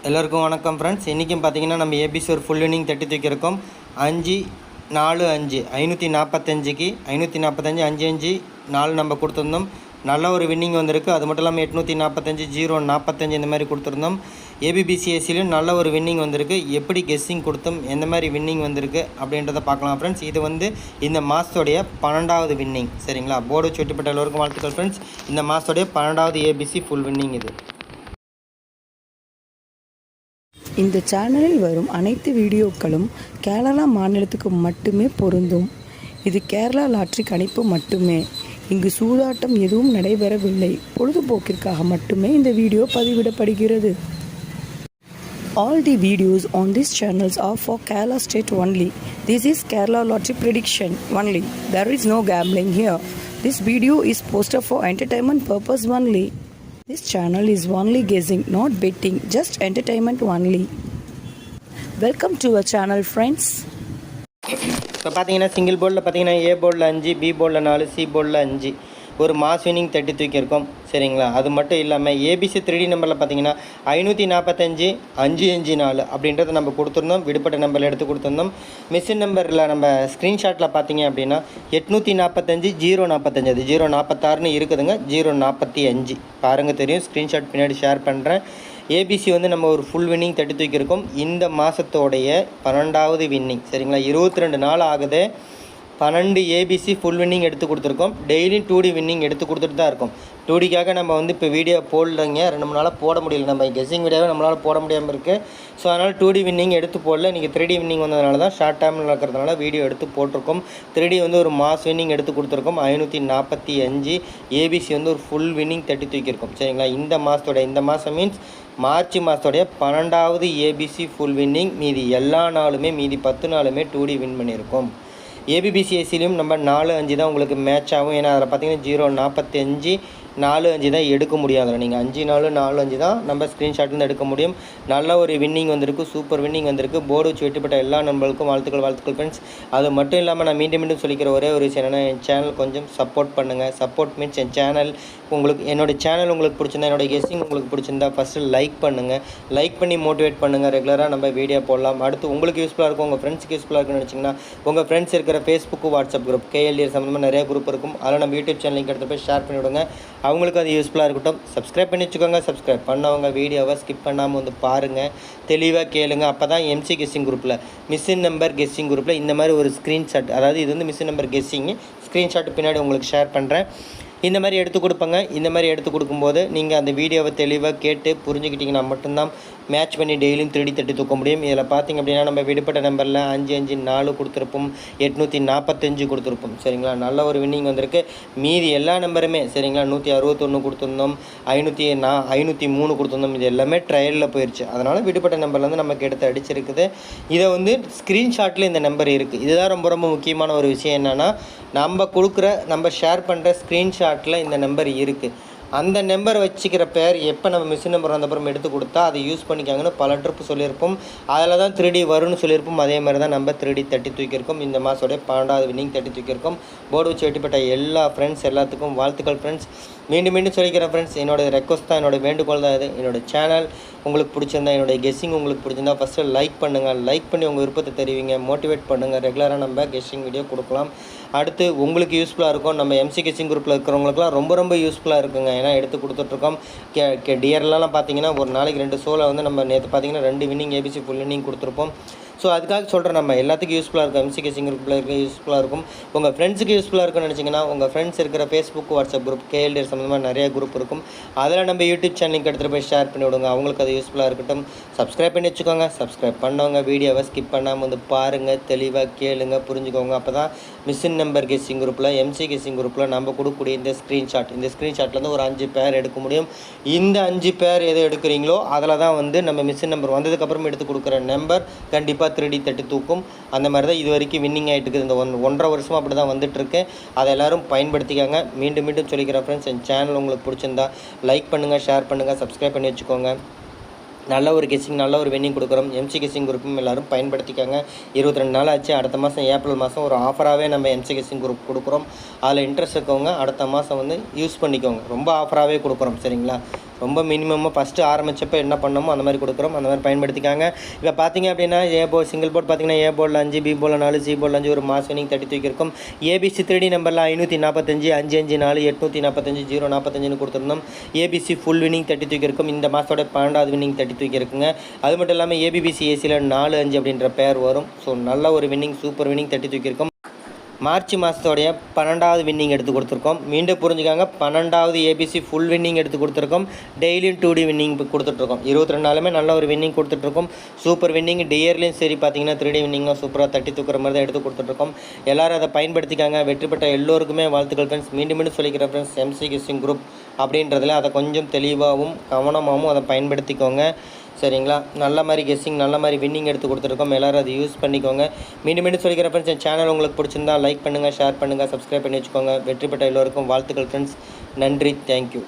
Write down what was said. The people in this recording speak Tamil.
எல்லாருக்கும் வணக்கம் ஃப்ரெண்ட்ஸ். இன்றைக்கும் பார்த்தீங்கன்னா நம்ம ஏபிசி ஒரு ஃபுல் வின்னிங் தட்டி தூக்கியிருக்கோம். 5-4-5 545க்கு 545 5-5 4 நம்ம கொடுத்துருந்தோம். நல்ல ஒரு வின்னிங் வந்திருக்கு. அது மட்டும் இல்லாமல் 845 045 இந்த மாதிரி கொடுத்துருந்தோம். ஏபிபிசிஎஸ்சிலையும் நல்ல ஒரு வின்னிங் வந்திருக்கு. எப்படி கெஸ்ஸிங் கொடுத்தோம், எந்த மாதிரி வின்னிங் வந்திருக்கு அப்படின்றத பார்க்கலாம் ஃப்ரெண்ட்ஸ். இது வந்து இந்த மாதத்துடைய 12வது வின்னிங், சரிங்களா? போர்டு சுட்டிப்பட்ட எல்லோருக்கும் வாழ்த்துக்கள் ஃப்ரெண்ட்ஸ். இந்த மாதத்துடைய 12வது ஏபிசி ஃபுல் வின்னிங் இது. இந்த சேனலில் வரும் அனைத்து வீடியோக்களும் கேரளா மாநிலத்துக்கு மட்டுமே பொருந்தும். இது கேரளா லாட்ரி கணிப்பு மட்டுமே. இங்கு சூதாட்டம் எதுவும் நடைபெறவில்லை. பொழுதுபோக்கிற்காக மட்டுமே இந்த video பதிவிடப்படுகிறது. All the videos on these channels are for Kerala state only. This is Kerala lottery prediction only. There is no gambling here. This video is posted for entertainment purpose only. This channel is only guessing, not betting, just entertainment only. Welcome to our channel, friends. இப்போ பார்த்தீங்கன்னா சிங்கிள் போர்டில் பார்த்தீங்கன்னா ஏ போர்டில் 5, பி போர்டில் 4, சி போர்டில் 5 ஒரு மாஸ் வின்னிங் தட்டி தூக்கியிருக்கோம், சரிங்களா? அது மட்டும் இல்லாமல் ஏபிசி 3D நம்பரில் பார்த்தீங்கன்னா 545 554 அப்படின்றத நம்ம கொடுத்துருந்தோம். விடுபட்ட நம்பரில் எடுத்து கொடுத்துருந்தோம். மிஷின் நம்பரில் நம்ம ஸ்க்ரீன்ஷாட்டில் பார்த்தீங்க அப்படின்னா 845 045 அது 046ன்னு இருக்குதுங்க. 045 பாருங்கள், தெரியும். ஸ்க்ரீன்ஷாட் பின்னாடி ஷேர் பண்ணுறேன். ஏபிசி வந்து நம்ம ஒரு ஃபுல் வின்னிங் தட்டி தூக்கியிருக்கோம். இந்த மாதத்தோடைய 12வது வின்னிங், சரிங்களா? 22 நாள் ஆகுது. 12 ஏபிசி ஃபுல் வின்னிங் எடுத்து கொடுத்துருக்கோம். டெய்லியும் 2D வின்னிங் எடுத்து கொடுத்துட்டு தான் இருக்கோம். 2Dக்காக நம்ம வந்து இப்போ வீடியோ போடலைங்க. 2-3 நாளாக போட முடியல. நம்ம கெஸ்ஸிங் வீடியோவை நம்மளால் போட முடியாமல் இருக்குது. ஸோ அதனால் 2D வின்னிங் எடுத்து போடல. இன்றைக்கி 3D வின்னிங் வந்ததுனால தான் ஷார்ட் டைமில் நடக்கிறதுனால வீடியோ எடுத்து போட்டிருக்கோம். 3D வந்து ஒரு மாஸ் வின்னிங் எடுத்து கொடுத்துருக்கோம். 545 ஏபிசி வந்து ஒரு ஃபுல் வின்னிங் தட்டி தூக்கியிருக்கோம், சரிங்களா? இந்த மாதம் மீன்ஸ் மார்ச் மாதத்தோடைய 12வது ஏபிசி ஃபுல் வின்னிங். மீதி எல்லா நாளுமே, மீதி 10 நாளுமே 2D வின் பண்ணியிருக்கோம். ஏபிபிசிஎஸ்சிலையும் நம்ம 4-5 தான் உங்களுக்கு மேட்ச் ஆகும். ஏன்னா அதில் பார்த்தீங்கன்னா 045 4-5 தான் எடுக்க முடியும். அதில் நீங்கள் 5-4-4-5 தான் நம்ம ஸ்க்ரீன்ஷாட்லேருந்து எடுக்க முடியும். நல்ல ஒரு வின்னிங் வந்திருக்கு, சூப்பர் வின்னிங் வந்திருக்கு. போர்டு வச்சு வெட்டிப்பட்ட எல்லா நண்பர்களுக்கும் வாழ்த்துக்கள் ஃப்ரெண்ட்ஸ். அது மட்டும் இல்லாமல் நான் மீண்டும் சொல்லிக்கிற ஒரே ஒரு விஷயம் என்னென்னா, என் சேனல் கொஞ்சம் சப்போர்ட் பண்ணுங்கள். சப்போர்ட் மீன்ஸ் என் சேனல் உங்களுக்கு, என்னோடய சேனல் உங்களுக்கு பிடிச்சிருந்தா, என்னோடய கெஸ்ஸிங் உங்களுக்கு பிடிச்சிருந்தா ஃபஸ்ட்டு லைக் பண்ணுங்கள். லைக் பண்ணி மோட்டிவேட் பண்ணுங்கள். ரெகுலராக நம்ம வீடியோ போடலாம். அடுத்து உங்களுக்கு யூஸ்ஃபுல்லாக இருக்கும், உங்கள் ஃப்ரெண்ட்ஸுக்கு யூஸ்ஃபுல்லாக இருக்குன்னு நினச்சிங்கன்னா உங்கள் ஃப்ரெண்ட்ஸ் இருக்கிற ஃபேஸ்புக்கு, வாட்ஸ்அப் குரூப், கேஎல்டிஆர் சம்மந்தமாக நிறைய குரூப் இருக்கும். அதில் நம்ம யூடியூப் சேனல் லிங்க் எடுத்து போய் ஷேர் பண்ணிவிடுங்க. அவங்களுக்கு அது யூஸ்ஃபுல்லாக இருக்கட்டும். சப்ஸ்கிரைப் பண்ணி வச்சுக்கோங்க. சப்ஸ்கிரைப் பண்ணவங்க வீடியோவை ஸ்கிப் பண்ணாமல் வந்து பாருங்கள், தெளிவாக கேளுங்க. அப்போ தான் எம்சி கெஸ்ஸிங் குரூப்பில், மிஷின் நம்பர் கெஸ்ஸிங் குரூப்பில் இந்த மாதிரி ஒரு ஸ்க்ரீன்ஷாட், அதாவது இது வந்து மிஷின் நம்பர் கெஸ்ஸிங்கு ஸ்க்ரீன்ஷாட் பின்னாடி உங்களுக்கு ஷேர் பண்ணுறேன். இந்த மாதிரி எடுத்து கொடுப்பேங்க. இந்த மாதிரி எடுத்து கொடுக்கும்போது நீங்கள் அந்த வீடியோவை தெளிவாக கேட்டு புரிஞ்சுக்கிட்டிங்கன்னா மட்டும்தான் மேட்ச் பண்ணி டெய்லியும் 3D தட்டி தூக்க முடியும். இதில் பார்த்திங்க அப்படின்னா நம்ம விடுபட்ட நம்பரில் 5-5-4 கொடுத்துருப்போம், 845 கொடுத்துருப்போம், சரிங்களா? நல்ல ஒரு வின்னிங் வந்திருக்கு. மீதி எல்லா நம்பருமே, சரிங்களா? 161 கொடுத்துருந்தோம், 503 கொடுத்துருந்தோம். இது எல்லாமே ட்ரையலில் போயிடுச்சு. அதனால் விடுபட்ட நம்பர்லேருந்து நமக்கு எடுத்து அடிச்சிருக்குது. இதை வந்து ஸ்க்ரீன்ஷாட்டில் இந்த நம்பர் இருக்குது. இதுதான் ரொம்ப முக்கியமான ஒரு விஷயம். என்னென்னா, நம்ம ஷேர் பண்ணுற ஸ்க்ரீன்ஷாட்டில் இந்த நம்பர் இருக்குது. அந்த நம்பர் வச்சுக்கிற பேர் எப்போ நம்ம மிஷின் நம்பர் வந்தப்புறம் எடுத்து கொடுத்தா அதை யூஸ் பண்ணிக்காங்கன்னு பல ட்ரிப்பு சொல்லியிருப்போம். அதில் தான் 3D வரும்னு சொல்லியிருப்போம். அதே மாதிரி தான் நம்ம 3D தட்டி தூக்கியிருக்கோம். இந்த மாதோடைய 12வது வின்னிங் தட்டி தூக்கியிருக்கோம். போர்டு வச்சு வெட்டிப்பட்ட எல்லா ஃப்ரெண்ட்ஸ் எல்லாத்துக்கும் வாழ்த்துக்கள் ஃப்ரெண்ட்ஸ். மீண்டும் சொல்லிக்கிறேன் ஃப்ரெண்ட்ஸ், என்னோடய ரெக்வஸ்ட் தான், என்னோடய வேண்டுகோள் தான் இது. என்னோடய சேனல் உங்களுக்கு பிடிச்சிருந்தா, என்னோடய கெஸ்ஸிங் உங்களுக்கு பிடிச்சிருந்தா ஃபஸ்ட்டு லைக் பண்ணுங்கள். லைக் பண்ணி உங்கள் விருப்பத்தை தெரிவிங்க, மோட்டிவேட் பண்ணுங்கள். ரெகுலராக நம்ம கெஸ்ஸிங் வீடியோ கொடுக்கலாம். அடுத்து உங்களுக்கு யூஸ்ஃபுல்லாக இருக்கும். நம்ம எம்சி கெஸ்ஸிங் குரூப்பில் இருக்கிறவங்களுக்குலாம் ரொம்ப யூஸ்ஃபுல்லாக இருக்குங்க. ஏன்னா எடுத்து கொடுத்துட்ருக்கோம். டிஆர்லாம் பார்த்தீங்கன்னா ஒரு நாளைக்கு 2 ஷோவில் வந்து நம்ம நேற்று பார்த்தீங்கன்னா 2 வின்னிங் ஏபிசி ஃபுல் வின்னிங் கொடுத்துருப்போம். ஸோ அதுக்காக சொல்கிறேன், நம்ம எல்லாத்துக்கும் யூஸ்ஃபுல்லாக இருக்கும். எம்சி கெஸ்ஸிங் குரூப்பில் இருக்க யூஸ்ஃபுல்லாக இருக்கும். உங்கள் ஃப்ரெண்ட்ஸுக்கு யூஸ்ஃபுல்லாக இருக்குன்னு நினச்சிங்கன்னா உங்கள் ஃப்ரெண்ட்ஸ் இருக்கிற ஃபேஸ்புக், வாட்ஸ்அப் குரூப், கேஎல்டிஆர் சம்மந்தமாக நிறைய குரூப் இருக்கும். அதில் நம்ம யூடியூப் சேனல் லிங்க் எடுத்துகிட்டு போய் ஷேர் பண்ணி விடுங்க. அவங்களுக்கு அது யூஸ்ஃபுல்லாக இருக்கட்டும். சப்ஸ்கிரைப் பண்ணி வச்சுக்கோங்க. சப்ஸ்கிரைப் பண்ணவங்க வீடியோவை ஸ்கிப் பண்ணாமல் வந்து பாருங்கள், தெளிவாக கேளுங்க, புரிஞ்சுக்கோங்க. அப்போ தான் மிஷின் நம்பர் கெஸ்ஸிங் குரூப்பில், எம்சி கெஸ்ஸிங் குரூப்பில் நம்ம கொடுக்கக்கூடிய இந்த ஸ்க்ரீன்ஷாட்லேருந்து ஒரு 5 பேர் எடுக்க முடியும். இந்த 5 பேர் எது எடுக்கிறீங்களோ அதில் தான் வந்து நம்ம மிஷின் நம்பர் வந்ததுக்கப்புறம் எடுத்து கொடுக்குற நம்பர் கண்டிப்பாக 3D தட்டி தூக்கும். அந்த மாதிரி தான் இது வரைக்கும் வின்னிங் ஆகிட்டு இருக்குது. இந்த 1.5 வருஷமாக அப்படி தான் வந்துட்டுருக்கு. அதை எல்லோரும் பயன்படுத்திக்காங்க. மீண்டும் சொல்லிக்கிறேன் ஃப்ரெண்ட்ஸ், என் சேனல் உங்களுக்கு பிடிச்சிருந்தா லைக் பண்ணுங்கள், ஷேர் பண்ணுங்கள், சப்ஸ்கிரைப் பண்ணி வச்சுக்கோங்க. நல்ல ஒரு கெஸ்ஸிங் நல்ல ஒரு வின்னிங் கொடுக்குறோம். எம்சி கெஸ்ஸிங் குரூப்பும் எல்லோரும் பயன்படுத்திக்காங்க. 22 நாள் ஆச்சு. அடுத்த மாதம் ஏப்ரல் மாதம் ஒரு ஆஃபராகவே நம்ம எம்சி கெஸ்ஸிங் குரூப் கொடுக்குறோம். அதில் இன்ட்ரெஸ்ட் இருக்கவங்க அடுத்த மாதம் வந்து யூஸ் பண்ணிக்கோங்க. ரொம்ப ஆஃபராகவே கொடுக்குறோம். சரிங்களா? ரொம்ப மினிமமாக ஃபஸ்ட்டு ஆரம்பித்தப்போ என்ன பண்ணோமோ அந்த மாதிரி கொடுக்குறோம். அந்த மாதிரி பயன்படுத்திக்காங்க. இப்போ பார்த்தீங்க அப்படின்னா சிங்கிள் போர்ட் பார்த்தீங்கன்னா ஏ போர்டில் 5, பி போர்டில் 4, சி போர்டில் 5 ஒரு மாஸ் வினிங் 30 தூக்கியிருக்கும். ஏபிசி 3D நம்பரில் 545, 554, 845, 045 கொடுத்துருந்தோம். ABC full winning 30 தூக்கியிருக்கும். இந்த மாதத்தோட 12வது வினிங் 30 தூக்கியிருக்குங்க. அது மட்டும் இல்லாமல் ஏபிபிசி ஏசியில் 4, 5 அப்படின்ற பேர் வரும். ஸோ நல்ல ஒரு வின்னிங் சூப்பர் வின்னிங் 30 தூக்கியிருக்கும். மார்ச் மாதத்தோடைய 12வது வின்னிங் எடுத்து கொடுத்துருக்கோம். மீண்டும் புரிஞ்சுக்காங்க, 12வது ஏபிசி ஃபுல் வின்னிங் எடுத்து கொடுத்துருக்கோம். டெய்லியும் 2D வின்னிங் கொடுத்துட்ருக்கோம். 22 நாளுமே நல்ல ஒரு வின்னிங் கொடுத்துட்ருக்கோம். சூப்பர் வின்னிங் டியர்லேயும் சரி பார்த்தீங்கன்னா 3D வின்னிங்கும் சூப்பராக தட்டி தூக்குற மாதிரி தான் எடுத்து கொடுத்துட்ருக்கோம். எல்லோரும் அதை பயன்படுத்திக்காங்க. வெற்றி பெற்ற எல்லோருக்குமே வாழ்த்துக்கள் ஃப்ரெண்ட்ஸ். மீண்டும் சொல்லிக்கிறேன் ஃப்ரெண்ட்ஸ், எம்சி கெஸ்ஸிங் குரூப் அப்படின்றதுல அதை கொஞ்சம் தெளிவாகவும் கவனமாகவும் அதை பயன்படுத்திக்கோங்க. சரிங்களா? நல்ல மாதிரி கெஸ்ஸிங் நல்ல மாதிரி வின்னிங் எடுத்து கொடுத்துருக்கோம். எல்லோரும் அதை யூஸ் பண்ணிக்கோங்க. மீண்டும் சொல்லிக்கிற ஃப்ரெண்ட்ஸ், என் சேனல் உங்களுக்கு பிடிச்சிருந்தா லைக் பண்ணுங்கள், ஷேர் பண்ணுங்கள், சப்ஸ்கிரைப் பண்ணி வச்சுக்கோங்க. வெற்றி பெற்ற எல்லோருக்கும் வாழ்த்துக்கள் ஃப்ரெண்ட்ஸ். நன்றி. தேங்க்யூ.